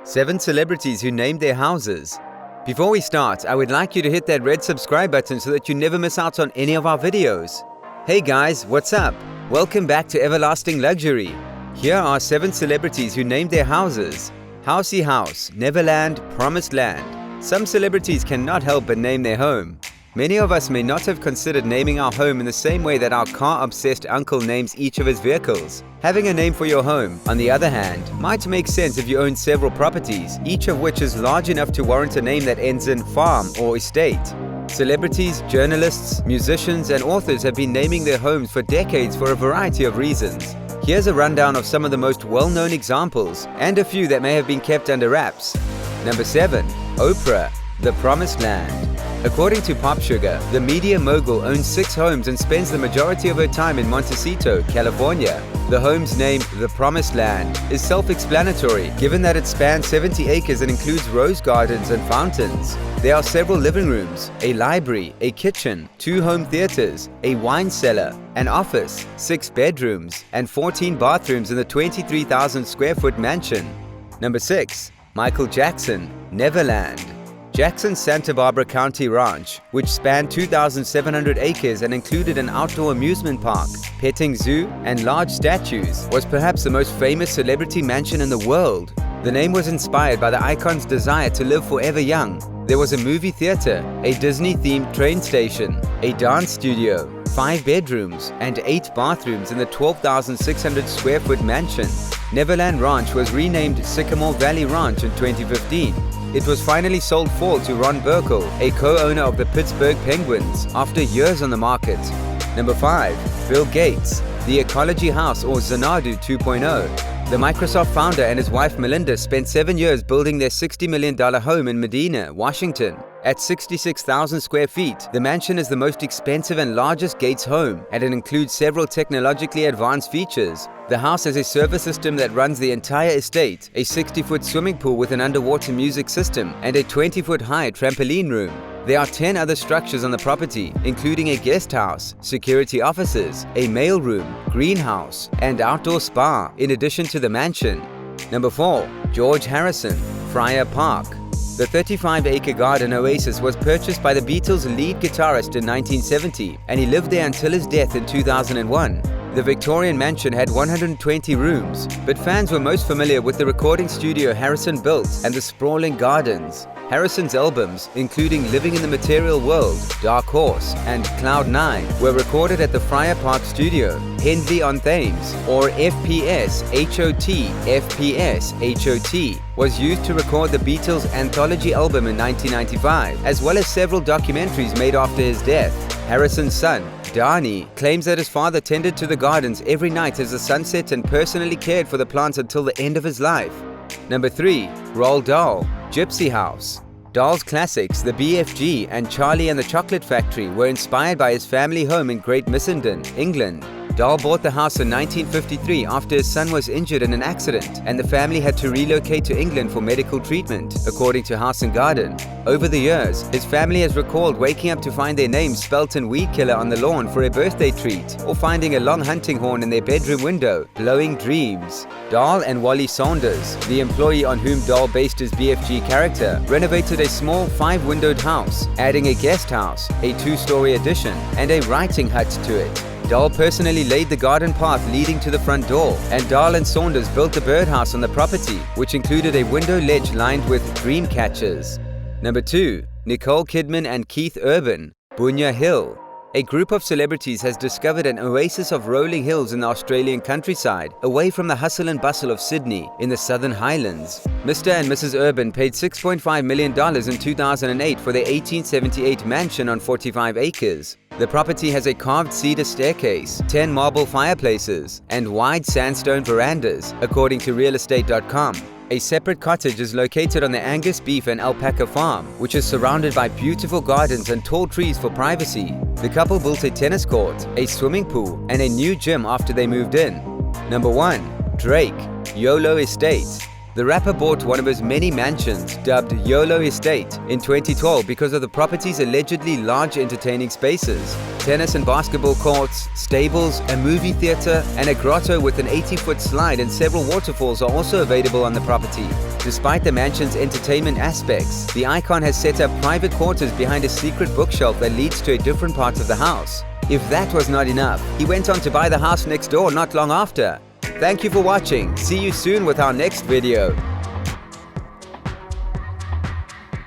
7 celebrities who named their houses. Before we start, I would like you to hit that red subscribe button so that you never miss out on any of our videos. Hey guys, what's up? Welcome back to Everlasting Luxury. Here are 7 celebrities who named their houses. Housey House, Neverland, Promised Land. Some celebrities cannot help but name their home. Many of us may not have considered naming our home in the same way that our car-obsessed uncle names each of his vehicles. Having a name for your home, on the other hand, might make sense if you own several properties, each of which is large enough to warrant a name that ends in farm or estate. Celebrities, journalists, musicians, and authors have been naming their homes for decades for a variety of reasons. Here's a rundown of some of the most well-known examples, and a few that may have been kept under wraps. Number 7. Oprah, The Promised Land. According to PopSugar, the media mogul owns 6 homes and spends the majority of her time in Montecito, California. The home's name, The Promised Land, is self-explanatory, given that it spans 70 acres and includes rose gardens and fountains. There are several living rooms, a library, a kitchen, 2 home theaters, a wine cellar, an office, 6 bedrooms, and 14 bathrooms in the 23,000 square foot mansion. Number 6. Michael Jackson, Neverland. Jackson's Santa Barbara County Ranch, which spanned 2,700 acres and included an outdoor amusement park, petting zoo, and large statues, was perhaps the most famous celebrity mansion in the world. The name was inspired by the icon's desire to live forever young. There was a movie theater, a Disney-themed train station, a dance studio, 5 bedrooms, and 8 bathrooms in the 12,600 square foot mansion. Neverland Ranch was renamed Sycamore Valley Ranch in 2015. It was finally sold to Ron Burkle, a co-owner of the Pittsburgh Penguins, after years on the market. Number 5. Bill Gates, The Ecology House, or Xanadu 2.0. The Microsoft founder and his wife Melinda spent 7 years building their $60 million home in Medina, Washington. At 66,000 square feet, the mansion is the most expensive and largest Gates home, and it includes several technologically advanced features. The house has a server system that runs the entire estate, a 60-foot swimming pool with an underwater music system, and a 20-foot high trampoline room. There are 10 other structures on the property, including a guest house, security offices, a mailroom, greenhouse, and outdoor spa, in addition to the mansion. Number 4. George Harrison, Friar Park. The 35-acre garden oasis was purchased by the Beatles' lead guitarist in 1970, and he lived there until his death in 2001. The Victorian mansion had 120 rooms, but fans were most familiar with the recording studio Harrison built and the sprawling gardens. Harrison's albums, including Living in the Material World, Dark Horse, and Cloud 9, were recorded at the Friar Park Studio. Henley-on-Thames, or FPS HOT, was used to record the Beatles' anthology album in 1995, as well as several documentaries made after his death. Harrison's son, Dhani, claims that his father tended to the gardens every night as the sun set and personally cared for the plants until the end of his life. Number 3. Roald Dahl, Gypsy House. Dahl's classics, The BFG and Charlie and the Chocolate Factory, were inspired by his family home in Great Missenden, England. Dahl bought the house in 1953 after his son was injured in an accident, and the family had to relocate to England for medical treatment, according to House & Garden. Over the years, his family has recalled waking up to find their name spelt in weed killer on the lawn for a birthday treat, or finding a long hunting horn in their bedroom window, blowing dreams. Dahl and Wally Saunders, the employee on whom Dahl based his BFG character, renovated a small 5-windowed house, adding a guest house, a 2-story addition, and a writing hut to it. Dahl personally laid the garden path leading to the front door, and Dahl and Saunders built the birdhouse on the property, which included a window ledge lined with dream catchers. Number 2. Nicole Kidman and Keith Urban, Bunya Hill. A group of celebrities has discovered an oasis of rolling hills in the Australian countryside, away from the hustle and bustle of Sydney, in the Southern Highlands. Mr. and Mrs. Urban paid $6.5 million in 2008 for their 1878 mansion on 45 acres. The property has a carved cedar staircase, 10 marble fireplaces, and wide sandstone verandas, according to realestate.com. A separate cottage is located on the Angus beef and alpaca farm, which is surrounded by beautiful gardens and tall trees for privacy. The couple built a tennis court, a swimming pool, and a new gym after they moved in. Number 1. Drake, YOLO Estate. The rapper bought one of his many mansions, dubbed YOLO Estate, in 2012 because of the property's allegedly large entertaining spaces. Tennis and basketball courts, stables, a movie theater, and a grotto with an 80-foot slide and several waterfalls are also available on the property. Despite the mansion's entertainment aspects, the icon has set up private quarters behind a secret bookshelf that leads to a different part of the house. If that was not enough, he went on to buy the house next door not long after. Thank you for watching. See you soon with our next video.